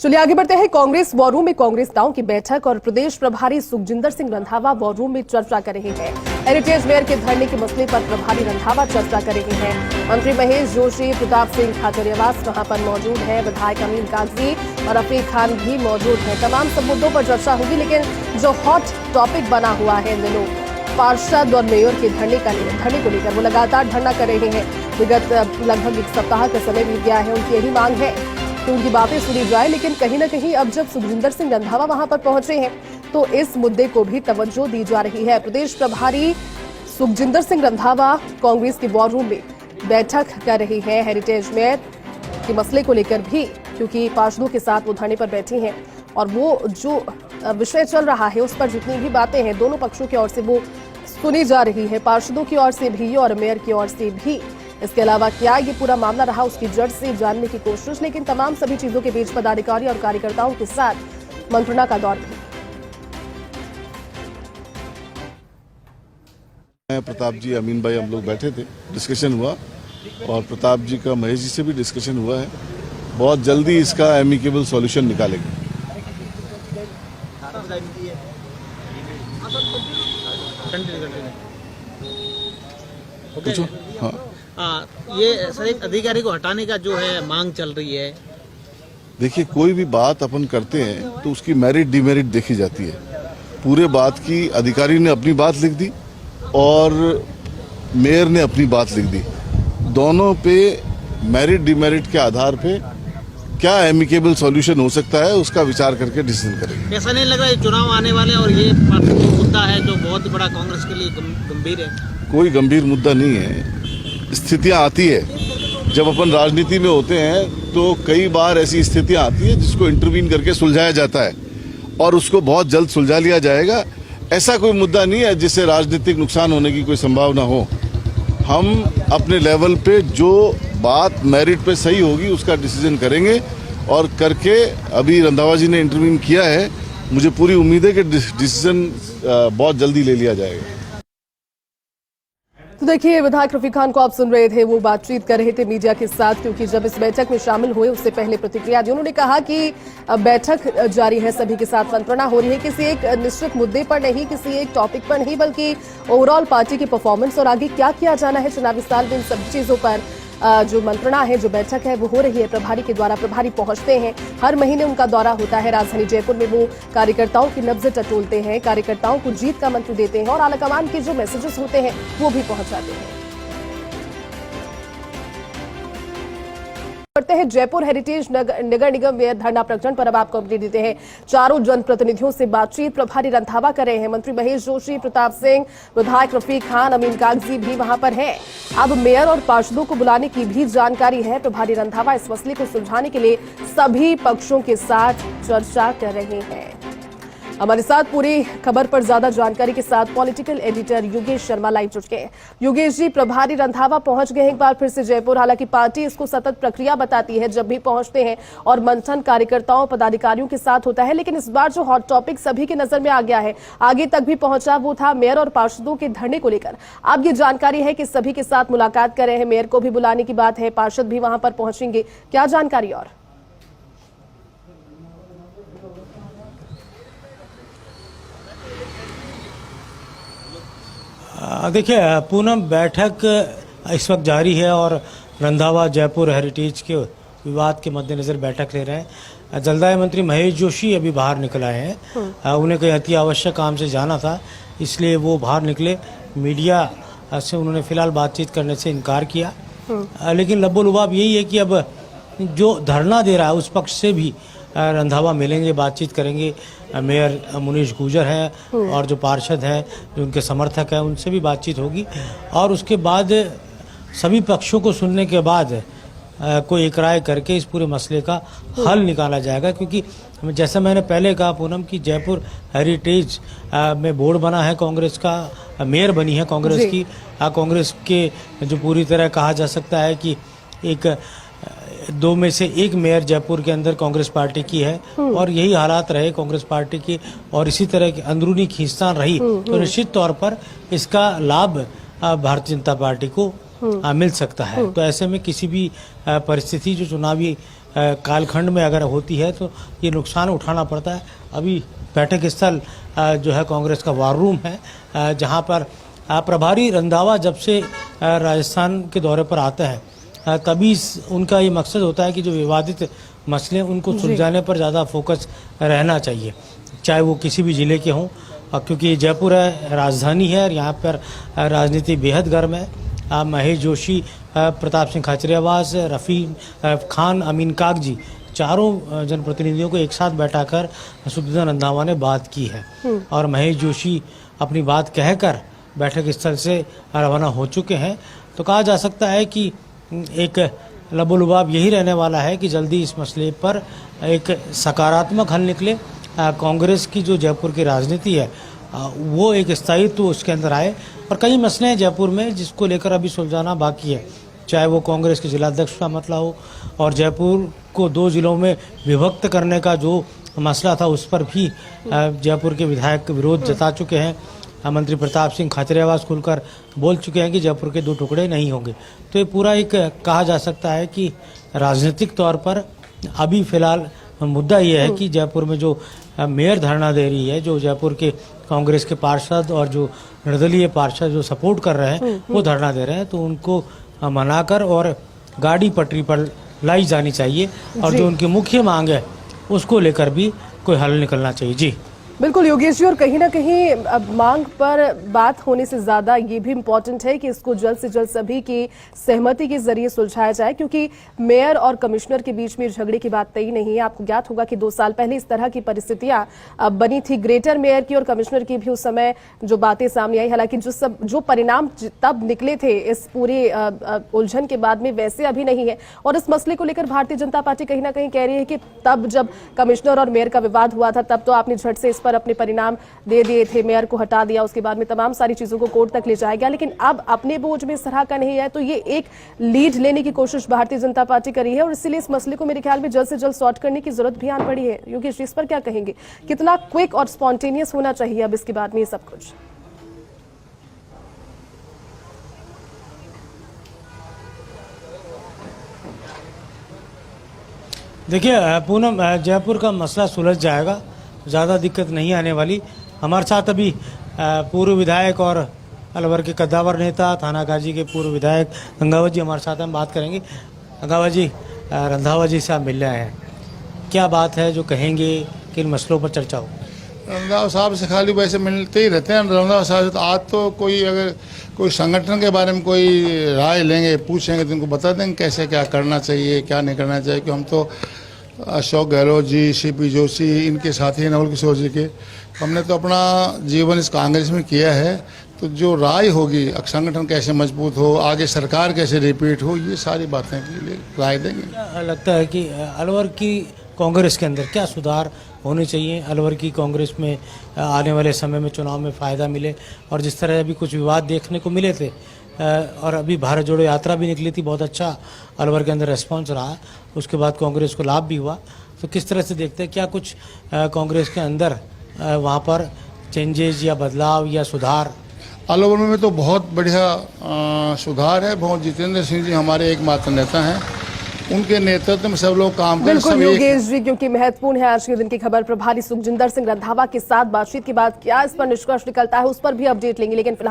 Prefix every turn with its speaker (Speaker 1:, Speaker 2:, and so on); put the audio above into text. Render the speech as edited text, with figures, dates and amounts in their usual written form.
Speaker 1: चलिए आगे बढ़ते हैं। कांग्रेस वॉर रूम में कांग्रेस नेताओं की बैठक और प्रदेश प्रभारी सुखजिंदर सिंह रंधावा वॉर रूम में चर्चा कर रहे हैं। हेरिटेज मेयर के धरने के मसले पर प्रभारी रंधावा चर्चा कर रहे हैं। मंत्री महेश जोशी, प्रताप सिंह खाचरियावास वहां पर मौजूद है, विधायक अमीन कागजी और रफीक खान भी मौजूद है। तमाम सब मुद्दों पर चर्चा होगी, लेकिन जो हॉट टॉपिक बना हुआ है इन दिनों पार्षद और मेयर के धरने को लेकर वो लगातार धरना कर रहे हैं। विगत लगभग एक सप्ताह का समय बीत गया है। उनकी यही मांग है कि उनकी बातें सुनी जाए, लेकिन कहीं न कहीं अब जब सुखजिंदर सिंह रंधावा वहां पर पहुंचे हैं तो इस मुद्दे को भी तवज्जो दी जा रही है। प्रदेश प्रभारी सुखजिंदर सिंह रंधावा कांग्रेस के वॉर रूम में बैठक कर रही है हेरिटेज मेयर के मसले को लेकर भी, क्योंकि पार्षदों के साथ वो धरने पर बैठी हैं और वो जो विषय चल रहा है उस पर जितनी भी बातें हैं दोनों पक्षों की ओर से वो सुनी जा रही है, पार्षदों की ओर से भी और मेयर की ओर से भी। इसके अलावा क्या ये पूरा मामला रहा उसकी जड़ से जानने की कोशिश, लेकिन तमाम सभी चीजों के बीच पदाधिकारी और कार्यकर्ताओं के साथ मंत्रणा का दौर भी।
Speaker 2: प्रताप जी, अमीन भाई, हम लोग बैठे थे, डिस्कशन हुआ और प्रताप जी का महेश जी से भी डिस्कशन हुआ है। बहुत जल्दी इसका एमिकेबल सॉल्यूशन निकालेंगे।
Speaker 3: पूछो। हाँ, ये सर एक अधिकारी को हटाने का जो है मांग चल रही है।
Speaker 2: देखिए, कोई भी बात अपन करते हैं तो उसकी मेरिट डिमेरिट देखी जाती है। पूरे बात की अधिकारी ने अपनी बात लिख दी और मेयर ने अपनी बात लिख दी। दोनों पे मेरिट डिमेरिट के आधार पे क्या एमिकेबल सॉल्यूशन हो सकता है उसका विचार करके डिसीजन करेंगे।
Speaker 3: ऐसा नहीं लग रहा है चुनाव आने वाले और ये मुद्दा है जो बहुत बड़ा कांग्रेस के लिए गंभीर है?
Speaker 2: कोई गंभीर मुद्दा नहीं है। स्थितियां आती है, जब अपन राजनीति में होते हैं तो कई बार ऐसी स्थितियां आती है जिसको इंटरवीन करके सुलझाया जाता है और उसको बहुत जल्द सुलझा लिया जाएगा। ऐसा कोई मुद्दा नहीं है जिससे राजनीतिक नुकसान होने की कोई संभावना हो। हम अपने लेवल पे जो बात मेरिट पे सही होगी उसका डिसीजन करेंगे और करके अभी रंधावा जी ने इंटरव्यू किया है, मुझे पूरी उम्मीद है कि डिसीजन बहुत जल्दी ले लिया जाएगा।
Speaker 1: तो देखिए, विधायक रफीक खान को आप सुन रहे थे, वो बातचीत कर रहे थे मीडिया के साथ, क्योंकि जब इस बैठक में शामिल हुए उससे पहले प्रतिक्रिया दी। उन्होंने कहा कि बैठक जारी है, सभी के साथ मंत्रणा हो रही है, किसी एक निश्चित मुद्दे पर नहीं, किसी एक टॉपिक पर नहीं, बल्कि ओवरऑल पार्टी की परफॉर्मेंस और आगे क्या किया जाना है चुनावी साल में, इन सभी चीजों पर जो मंत्रणा है, जो बैठक है वो हो रही है प्रभारी के द्वारा। प्रभारी पहुंचते हैं, हर महीने उनका दौरा होता है राजधानी जयपुर में। वो कार्यकर्ताओं की नब्ज टटोलते हैं, कार्यकर्ताओं को जीत का मंत्र देते हैं और आलाकमान के जो मैसेजेस होते हैं वो भी पहुंचाते हैं। करते हैं जयपुर हेरिटेज नगर निगम में धरना प्रकरण पर अब आपको अपडेट देते हैं। चारों जनप्रतिनिधियों से बातचीत प्रभारी रंधावा कर रहे हैं। मंत्री महेश जोशी, प्रताप सिंह, विधायक रफीक खान, अमीन कागजी भी वहां पर हैं। अब मेयर और पार्षदों को बुलाने की भी जानकारी है। प्रभारी रंधावा इस मसले को सुलझाने के लिए सभी पक्षों के साथ चर्चा कर रहे हैं। हमारे साथ पूरी खबर पर ज्यादा जानकारी के साथ political editor Yogesh Sharma live जुट गए। योगेश जी, प्रभारी रंधावा पहुंच गए एक बार फिर से जयपुर। हालांकि पार्टी इसको सतत प्रक्रिया बताती है जब भी पहुंचते हैं और मंथन कार्यकर्ताओं पदाधिकारियों के साथ होता है, लेकिन इस बार जो हॉट टॉपिक सभी के नजर में आ गया है, आगे तक भी पहुंचा, वो था मेयर और पार्षदों के धरने को लेकर। अब ये जानकारी है कि सभी के साथ मुलाकात कर रहे हैं, मेयर को भी बुलाने की बात है, पार्षद भी वहां पर पहुंचेंगे, क्या जानकारी? और
Speaker 4: देखिए पूनम, बैठक इस वक्त जारी है और रंधावा जयपुर हेरिटेज के विवाद के मद्देनजर बैठक ले रहे हैं। जलदाय मंत्री महेश जोशी अभी बाहर निकल आए हैं। उन्हें कहीं अति आवश्यक काम से जाना था, इसलिए वो बाहर निकले। मीडिया से उन्होंने फिलहाल बातचीत करने से इनकार किया, लेकिन लब्बो-लुबाब यही है कि अब जो धरना दे रहा है उस पक्ष से भी रंधावा मिलेंगे, बातचीत करेंगे। मेयर मुनीश गुजर है और जो पार्षद है, जो उनके समर्थक है, उनसे भी बातचीत होगी और उसके बाद सभी पक्षों को सुनने के बाद कोई एक राय करके इस पूरे मसले का हल निकाला जाएगा। क्योंकि जैसा मैंने पहले कहा पूनम कि जयपुर हेरिटेज में बोर्ड बना है कांग्रेस का, मेयर बनी है कांग्रेस की। कांग्रेस के जो पूरी तरह कहा जा सकता है कि एक दो में से एक मेयर जयपुर के अंदर कांग्रेस पार्टी की है और यही हालात रहे कांग्रेस पार्टी की और इसी तरह की अंदरूनी खींचतान रही तो निश्चित तौर पर इसका लाभ भारतीय जनता पार्टी को मिल सकता है। तो ऐसे में किसी भी परिस्थिति जो चुनावी कालखंड में अगर होती है तो ये नुकसान उठाना पड़ता है। अभी बैठक स्थल जो है कांग्रेस का वार रूम है, जहां पर प्रभारी रंधावा जब से राजस्थान के दौरे पर आता है तभी उनका ये मकसद होता है कि जो विवादित मसले उनको सुलझाने पर ज़्यादा फोकस रहना चाहिए, चाहे वो किसी भी ज़िले के हों, क्योंकि जयपुर है राजधानी है और यहाँ पर राजनीति बेहद गर्म है। महेश जोशी, प्रताप सिंह खाचरियावास, रफ़ी खान, अमीन कागजी, चारों जनप्रतिनिधियों को एक साथ बैठाकर सुखजिंदर रंधावा ने बात की है और महेश जोशी अपनी बात कहकर बैठक स्थल से रवाना हो चुके हैं। तो कहा जा सकता है कि एक लबोलुबाब यही रहने वाला है कि जल्दी इस मसले पर एक सकारात्मक हल निकले। कांग्रेस की जो जयपुर की राजनीति है वो एक स्थायित्व उसके अंदर आए और कई मसले हैं जयपुर में जिसको लेकर अभी सुलझाना बाकी है, चाहे वो कांग्रेस के जिलाध्यक्ष का मसला हो और जयपुर को 2 जिलों में विभक्त करने का जो मसला था उस पर भी जयपुर के विधायक विरोध जता चुके हैं। मंत्री प्रताप सिंह खाचरियावास खुलकर बोल चुके हैं कि जयपुर के 2 टुकड़े नहीं होंगे। तो ये पूरा एक कहा जा सकता है कि राजनीतिक तौर पर अभी फिलहाल मुद्दा ये है कि जयपुर में जो मेयर धरना दे रही है, जो जयपुर के कांग्रेस के पार्षद और जो निर्दलीय पार्षद जो सपोर्ट कर रहे हैं वो धरना दे रहे हैं, तो उनको मनाकर और गाड़ी पटरी पर लाई जानी चाहिए और जो उनकी मुख्य मांग है उसको लेकर भी कोई हल निकलना चाहिए। जी
Speaker 1: बिल्कुल योगेश जी, और कहीं ना कहीं अब मांग पर बात होने से ज्यादा ये भी इम्पोर्टेंट है कि इसको जल्द से जल्द सभी की सहमति के जरिए सुलझाया जाए, क्योंकि मेयर और कमिश्नर के बीच में झगड़े की बात तय नहीं है। आपको ज्ञात होगा कि 2 साल पहले इस तरह की परिस्थितियां बनी थी, ग्रेटर मेयर की और कमिश्नर की भी उस समय जो बातें सामने आई। हालांकि जो परिणाम तब निकले थे इस पूरे उलझन के बाद में वैसे अभी नहीं है। और इस मसले को लेकर भारतीय जनता पार्टी कहीं ना कहीं कह रही है कि तब जब कमिश्नर और मेयर का विवाद हुआ था तब तो आपने झट से इस पर अपने परिणाम दे दिए थे, मेयर को हटा दिया, उसके बाद में तमाम सारी चीजों को कोर्ट तक ले जाया गया, लेकिन अब अपने बोझ में इस तरह का नहीं है। तो ये एक लीड लेने की कोशिश भारतीय जनता पार्टी कर रही है और इसीलिए इस मसले को मेरे ख्याल में जल्द से जल्द सॉर्ट करने की जरूरत भी आन पड़ी है। योगेश, इस पर क्या कहेंगे? कितना क्विक और स्पॉन्टेनियस होना चाहिए अब इसके बाद में ये सब कुछ?
Speaker 4: देखिए पूनम, जयपुर का मसला सुलझ जाएगा, ज़्यादा दिक्कत नहीं आने वाली। हमारे साथ अभी पूर्व विधायक और अलवर के कद्दावर नेता थानागाजी के पूर्व विधायक गंगावत जी हमारे साथ हम बात करेंगे। गंगावत जी, रंधावा जी से आप मिल रहे हैं, क्या बात है जो कहेंगे, किन मसलों पर चर्चा हो?
Speaker 5: रंधावा साहब से खाली वैसे मिलते ही रहते हैं। रंधावा साहब से तो आज तो कोई अगर कोई संगठन के बारे में कोई राय लेंगे, पूछेंगे तो उनको बता देंगे कैसे क्या करना चाहिए, क्या नहीं करना चाहिए। कि हम तो अशोक गहलोत जी, सीपी जोशी, इनके साथी हैं, नवल किशोर जी के, हमने तो अपना जीवन इस कांग्रेस में किया है। तो जो राय होगी, संगठन कैसे मजबूत हो, आगे सरकार कैसे रिपीट हो, ये सारी बातें के लिए राय देंगे।
Speaker 4: क्या लगता है कि अलवर की कांग्रेस के अंदर क्या सुधार होने चाहिए, अलवर की कांग्रेस में आने वाले समय में चुनाव में फ़ायदा मिले? और जिस तरह अभी कुछ विवाद देखने को मिले थे और अभी भारत जोड़ो यात्रा भी निकली थी, बहुत अच्छा अलवर के अंदर रेस्पॉन्स रहा, उसके बाद कांग्रेस को लाभ भी हुआ, तो किस तरह से देखते हैं, क्या कुछ कांग्रेस के अंदर वहाँ पर चेंजेस या बदलाव या सुधार?
Speaker 5: अलवर में तो बहुत बढ़िया सुधार है। बहुत जितेंद्र सिंह जी हमारे एकमात्र नेता हैं, उनके नेतृत्व में सब लोग काम करें।
Speaker 1: बिल्कुल योगेश जी, क्योंकि महत्वपूर्ण है आज के दिन की खबर। प्रभारी सुखजिंदर सिंह रंधावा के साथ बातचीत के बाद क्या इस पर निष्कर्ष निकलता है उस पर भी अपडेट लेंगे, लेकिन फिलहाल